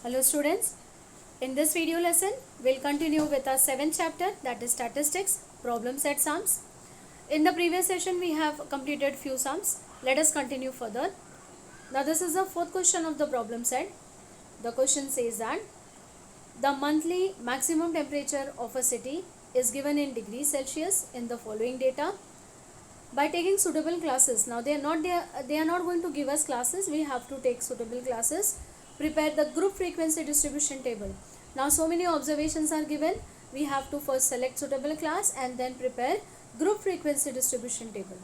Hello students, in this video lesson we'll continue with our 7th chapter, that is statistics, problem set sums. In the previous session we have completed few sums. Let us continue further. Now this is the fourth question of the problem set. The question says that the monthly maximum temperature of a city is given in degrees Celsius in the following data. By taking suitable classes, now they are not going to give us classes, we have to take suitable classes. Prepare the group frequency distribution table. Now so many observations are given, we have to first select suitable class and then prepare group frequency distribution table.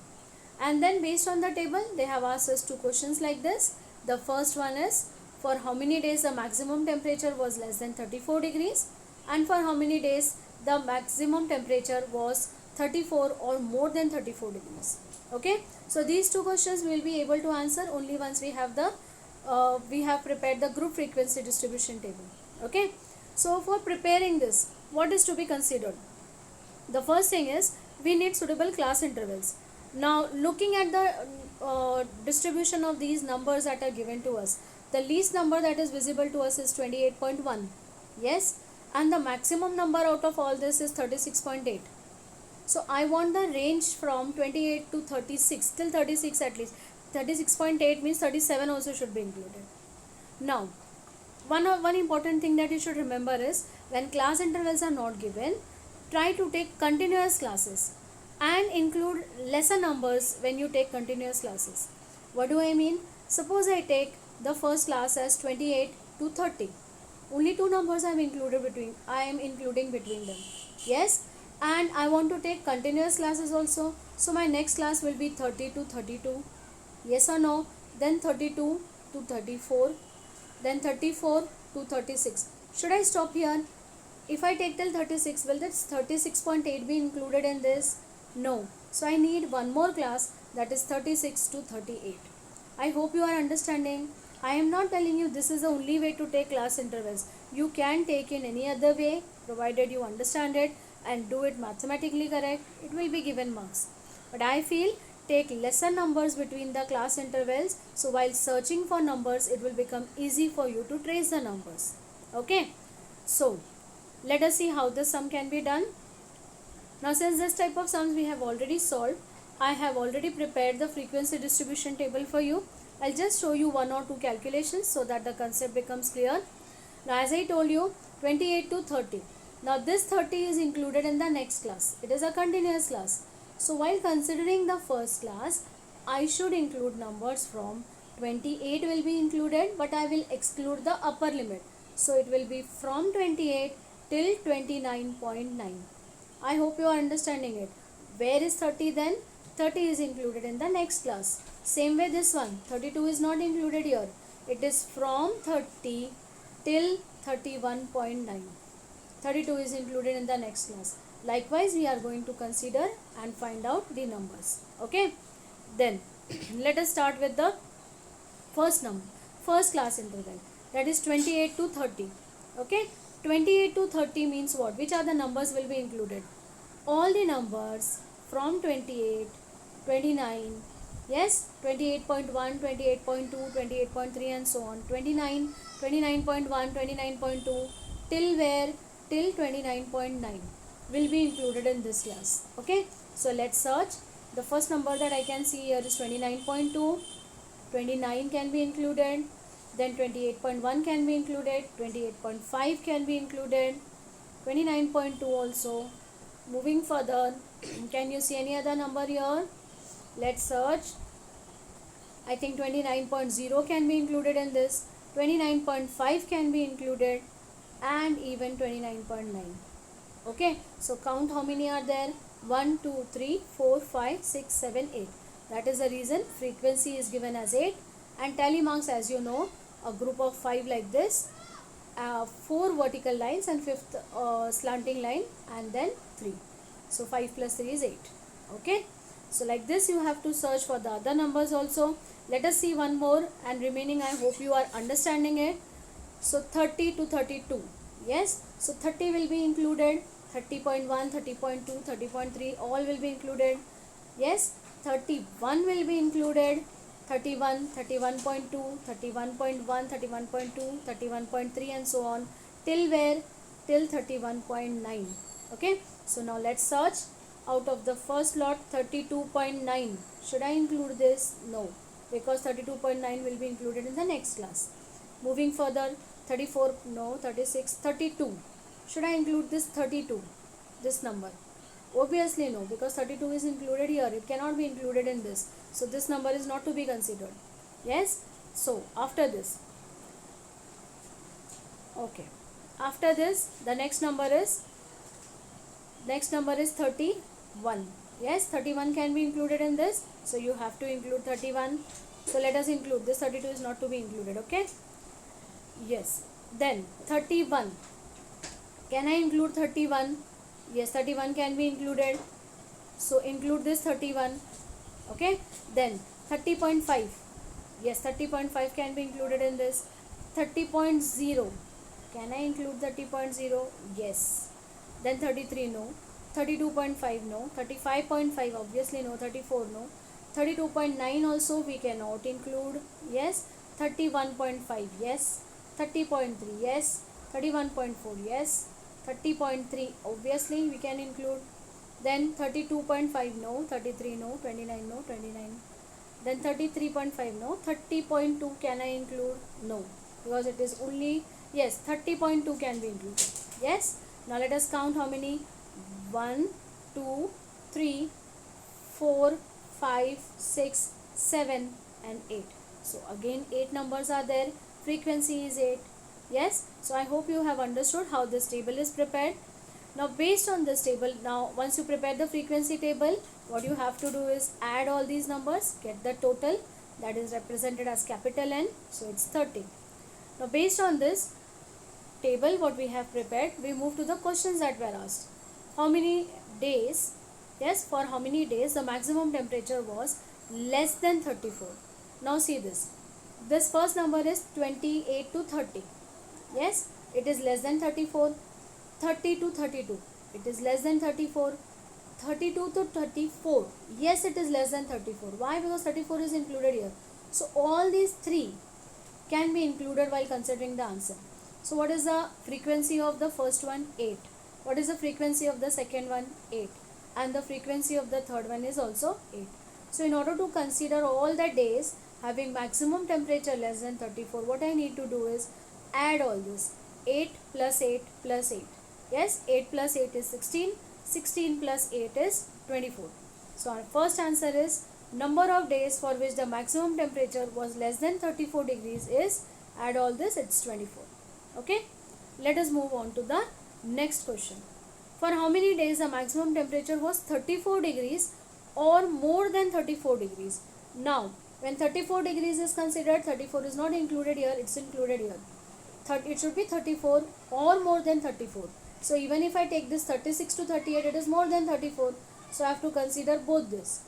And then based on the table they have asked us two questions like this. The first one is, for how many days the maximum temperature was less than 34 degrees, and for how many days the maximum temperature was 34 or more than 34 degrees. Okay, so these two questions we will be able to answer only once we have prepared the group frequency distribution table. Okay, so for preparing this, what is to be considered? The first thing is we need suitable class intervals. Now looking at the distribution of these numbers that are given to us, the least number that is visible to us is 28.1. Yes, and the maximum number out of all this is 36.8. So I want the range from 28 to 36, till 36 at least. 36.8 means 37 also should be included. Now, one important thing that you should remember is, when class intervals are not given, try to take continuous classes and include lesser numbers when you take continuous classes. What do I mean? Suppose I take the first class as 28 to 30. Only two numbers I am including between them. Yes, and I want to take continuous classes also. So my next class will be 30 to 32. Yes or no? Then 32 to 34. Then 34 to 36. Should I stop here? If I take till 36, will this 36.8 be included in this? No. So I need one more class, that is 36 to 38. I hope you are understanding. I am not telling you this is the only way to take class intervals. You can take in any other way, provided you understand it and do it mathematically correct. It will be given marks. But I feel take lesser numbers between the class intervals, so while searching for numbers it will become easy for you to trace the numbers. Okay, so let us see how this sum can be done. Now since this type of sums we have already solved, I have already prepared the frequency distribution table for you. I'll just show you one or two calculations so that the concept becomes clear. Now as I told you, 28 to 30. Now this 30 is included in the next class. It is a continuous class. So while considering the first class, I should include numbers from 28 will be included, but I will exclude the upper limit. So it will be from 28 till 29.9. I hope you are understanding it. Where is 30 then? 30 is included in the next class. Same way this one, 32 is not included here. It is from 30 till 31.9. 32 is included in the next class. Likewise, we are going to consider and find out the numbers. Okay. Then let us start with the first class interval, that is 28 to 30. Okay. 28 to 30 means what? Which are the numbers will be included? All the numbers from 28, 29, yes, 28.1, 28.2, 28.3 and so on, 29, 29.1, 29.2 till where? Till 29.9 will be included in this class. Okay, so let's search. The first number that I can see here is 29.2. 29 can be included. Then 28.1 can be included. 28.5 can be included. 29.2 also. Moving further, can you see any other number here? Let's search. I think 29.0 can be included in this. 29.5 can be included, and even 29.9. Okay, so count how many are there. 1, 2, 3, 4, 5, 6, 7, 8. That is the reason frequency is given as 8, and tally marks, as you know, a group of 5 like this, 4 vertical lines and 5th slanting line, and then 3. So 5 plus 3 is 8. Okay, so like this you have to search for the other numbers also. Let us see one more, and remaining I hope you are understanding it. So 30 to 32. Yes, so 30 will be included, 30.1, 30.2, 30.3 all will be included. Yes, 31 will be included, 31, 31.2, 31.1, 31.2, 31.3 and so on till where? Till 31.9. Okay, so now let's search. Out of the first lot, 32.9, should I include this? No, because 32.9 will be included in the next class. Moving further, 34, no, 36, 32, should I include this 32, this number? Obviously no, because 32 is included here, it cannot be included in this, so this number is not to be considered. Yes, so after this, okay, after this the next number is 31. Yes, 31 can be included in this, so you have to include 31. So let us include this. 32 is not to be included. Okay, yes. Then 31, can I include 31? Yes, 31 can be included, so include this 31. Okay, then 30.5, yes, 30.5 can be included in this. 30.0, can I include 30.0? Yes. Then 33, no. 32.5, no. 35.5, obviously no. 34, no. 32.9 also we cannot include. Yes. 31.5, yes. 30.3, yes. 31.4, yes. 30.3, obviously we can include. Then 32.5, no. 33, no. 29, no. 29. Then 33.5, no. 30.2, can I include? No, because it is only, yes, 30.2 can be included. Yes. Now let us count how many. 1, 2, 3, 4, 5, 6, 7 and 8. So again 8 numbers are there. Frequency is 8. Yes. So I hope you have understood how this table is prepared. Now based on this table, now once you prepare the frequency table, what you have to do is add all these numbers, get the total, that is represented as capital N, so it's 30. Now based on this table what we have prepared, we move to the questions that were asked. How many days, yes, for how many days the maximum temperature was less than 34. Now see this first number is 28 to 30. Yes, it is less than 34. 30 to 32, it is less than 34. 32 to 34, yes, it is less than 34. Why? Because 34 is included here. So all these three can be included while considering the answer. So what is the frequency of the first one? 8. What is the frequency of the second one? 8. And the frequency of the third one is also 8. So in order to consider all the days having maximum temperature less than 34, what I need to do is add all this. 8 plus 8 plus 8. Yes, 8 plus 8 is 16. 16 plus 8 is 24. So our first answer is number of days for which the maximum temperature was less than 34 degrees is, add all this, it's 24. Okay, let us move on to the next question. For how many days the maximum temperature was 34 degrees or more than 34 degrees? Now when 34 degrees is considered, 34 is not included here, it's included here. It should be 34 or more than 34. So even if I take this 36 to 38, it is more than 34. So I have to consider both this.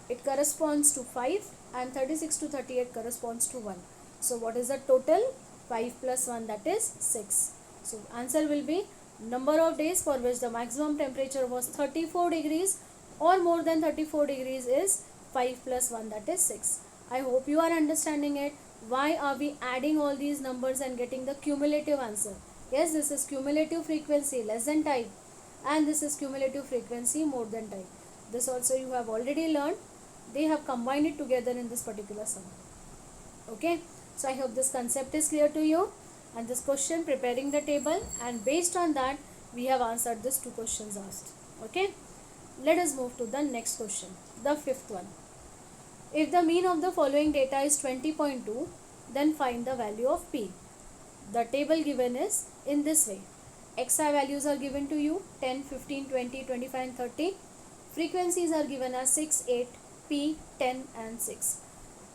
It corresponds to 5 and 36 to 38 corresponds to 1. So what is the total? 5 plus 1, that is 6. So answer will be number of days for which the maximum temperature was 34 degrees or more than 34 degrees is 5 plus 1, that is 6. I hope you are understanding it. Why are we adding all these numbers and getting the cumulative answer? Yes, this is cumulative frequency less than type and this is cumulative frequency more than type. This also you have already learned. They have combined it together in this particular sum. Okay, so I hope this concept is clear to you, and this question preparing the table, and based on that we have answered these two questions asked. Okay, let us move to the next question, the fifth one. If the mean of the following data is 20.2, then find the value of P. The table given is in this way. XI values are given to you 10, 15, 20, 25 and 30. Frequencies are given as 6, 8, P, 10 and 6.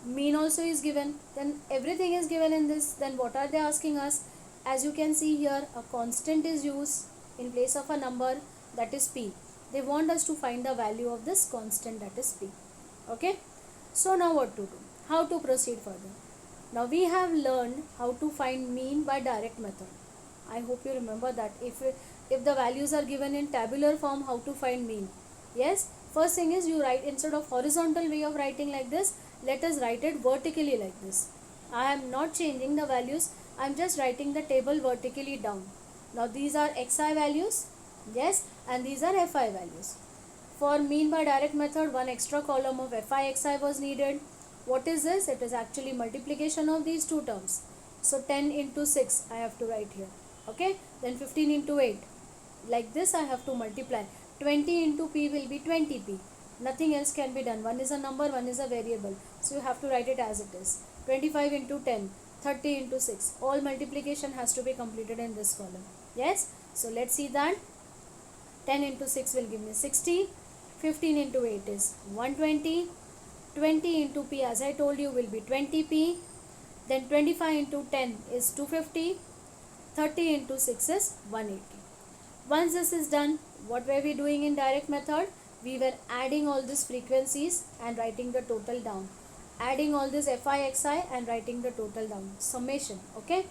Mean also is given. Then everything is given in this. Then what are they asking us? As you can see here, a constant is used in place of a number, that is P. They want us to find the value of this constant, that is P. Okay. So now what to do? How to proceed further? Now we have learned how to find mean by direct method. I hope you remember that. If the values are given in tabular form, how to find mean? Yes, first thing is you write, instead of horizontal way of writing like this, let us write it vertically like this. I am not changing the values, I am just writing the table vertically down. Now these are xi values, yes, and these are fi values. For mean by direct method, one extra column of fi xi was needed. What is this? It is actually multiplication of these two terms. So 10 into 6 I have to write here. Okay, then 15 into 8. Like this I have to multiply. 20 into p will be 20p. Nothing else can be done. One is a number, one is a variable. So you have to write it as it is. 25 into 10, 30 into 6. All multiplication has to be completed in this column. Yes? So let's see that. 10 into 6 will give me 60. 15 into 8 is 120. 20 into p, as I told you, will be 20p. Then 25 into 10 is 250. 30 into 6 is 180. Once this is done, what were we doing in direct method? We were adding all these frequencies and writing the total down. Adding all this fi xi and writing the total down. Summation. Okay.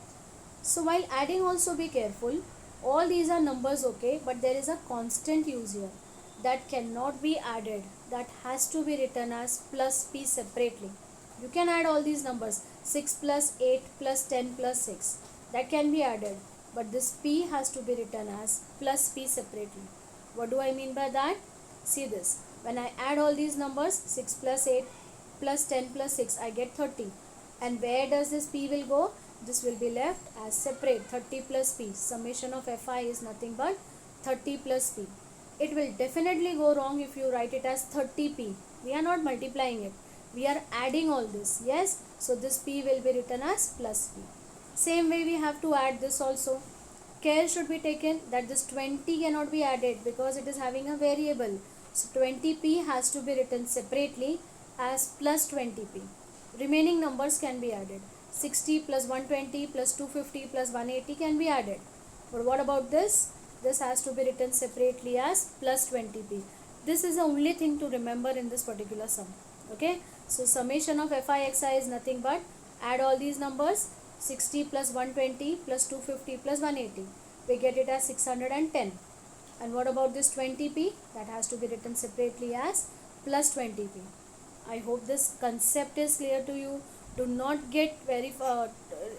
So while adding also be careful. All these are numbers, okay, but there is a constant use here that cannot be added. That has to be written as plus p separately. You can add all these numbers 6 plus 8 plus 10 plus 6. That can be added. But this p has to be written as plus p separately. What do I mean by that? See this. When I add all these numbers 6 plus 8 plus 10 plus 6, I get 30. And where does this p will go? This will be left as separate 30 plus p. Summation of fi is nothing but 30 plus p. It will definitely go wrong if you write it as 30p. We are not multiplying it. We are adding all this. Yes. So this p will be written as plus p. Same way we have to add this also. Care should be taken that this 20 cannot be added because it is having a variable. So 20p has to be written separately as plus 20p. Remaining numbers can be added. 60 plus 120 plus 250 plus 180 can be added. But what about this? This has to be written separately as plus 20p. This is the only thing to remember in this particular sum. Okay. So summation of fi xi is nothing but add all these numbers. 60 plus 120 plus 250 plus 180. We get it as 610. And what about this 20p? That has to be written separately as plus 20p. I hope this concept is clear to you. Do not get very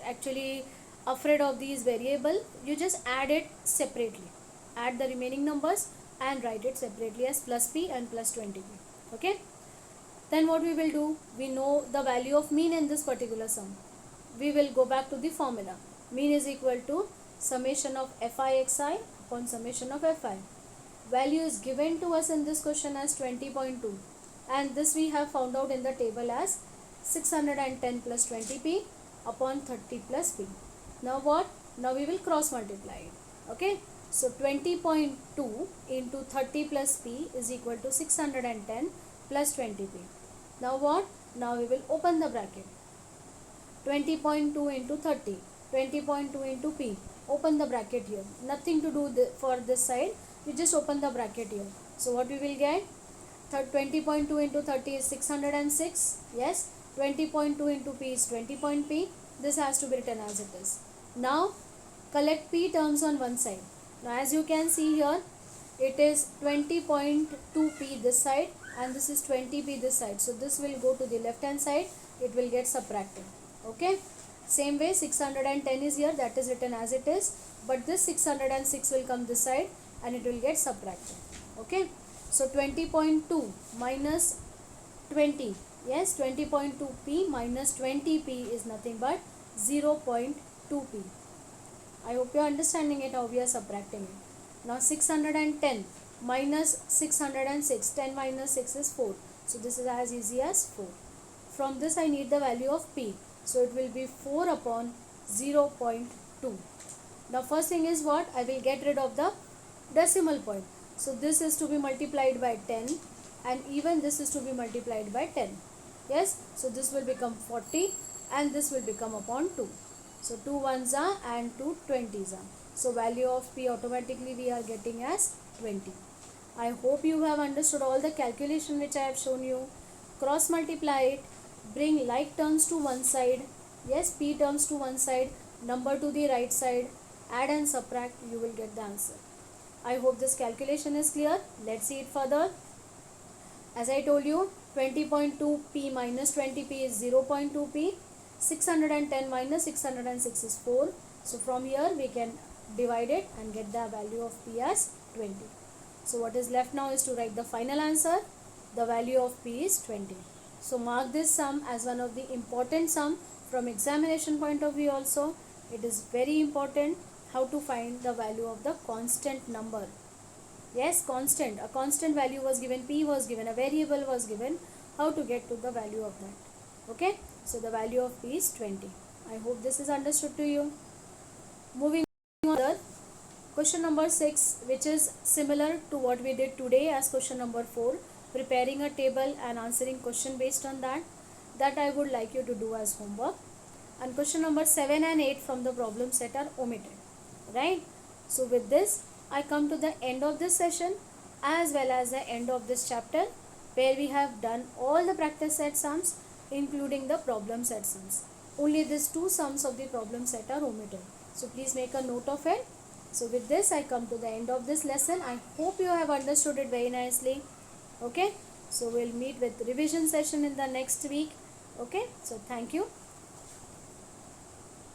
actually afraid of these variable. You just add it separately. Add the remaining numbers and write it separately as plus p and plus 20p. Okay. Then what we will do? We know the value of mean in this particular sum. We will go back to the formula. Mean is equal to summation of fi xi upon summation of fi. Value is given to us in this question as 20.2 and this we have found out in the table as 610 plus 20p upon 30 plus p. Now what? Now we will cross multiply it. Okay. So 20.2 into 30 plus p is equal to 610 plus 20p. Now what? Now we will open the bracket. 20.2 into 30. 20.2 into p. Open the bracket here. Nothing to do for this side. You just open the bracket here. So what we will get? 20.2 into 30 is 606. Yes. 20.2 into p is 20.p. This has to be written as it is. Now collect p terms on one side. Now as you can see here, it is 20.2p this side and this is 20p this side. So this will go to the left hand side. It will get subtracted. Okay. Same way 610 is here, that is written as it is. But this 606 will come this side and it will get subtracted. Okay. So 20.2 minus 20. Yes, 20.2p minus 20p is nothing but 0.2p. I hope you are understanding it how we are subtracting it. Now 610 minus 606. 10 minus 6 is 4. So this is as easy as 4. From this I need the value of p. So it will be 4 upon 0.2. Now first thing is what? I will get rid of the decimal point. So this is to be multiplied by 10 and even this is to be multiplied by 10. Yes. So this will become 40 and this will become upon 2. So 2 ones are and 2 20s are. So value of p automatically we are getting as 20. I hope you have understood all the calculation which I have shown you. Cross multiply it. Bring like terms to one side. Yes, p terms to one side. Number to the right side. Add and subtract. You will get the answer. I hope this calculation is clear. Let's see it further. As I told you, 20.2p minus 20p is 0.2p. 610 minus 606 is 4. So from here we can divide it and get the value of p as 20. So what is left now is to write the final answer. The value of p is 20. So mark this sum as one of the important sum from examination point of view also. It is very important how to find the value of the constant number. Yes, constant. A constant value was given, p was given, a variable was given. How to get to the value of that? Okay. So the value of p is 20. I hope this is understood to you. Moving on, question number 6, which is similar to what we did today as question number 4, preparing a table and answering question based on that. That I would like you to do as homework. And question number 7 and 8 from the problem set are omitted. Right. So with this, I come to the end of this session as well as the end of this chapter, where we have done all the practice set sums including the problem set sums. Only these 2 sums of the problem set are omitted. So please make a note of it. So with this, I come to the end of this lesson. I hope you have understood it very nicely. Okay. So we'll meet with revision session in the next week. Okay. So thank you.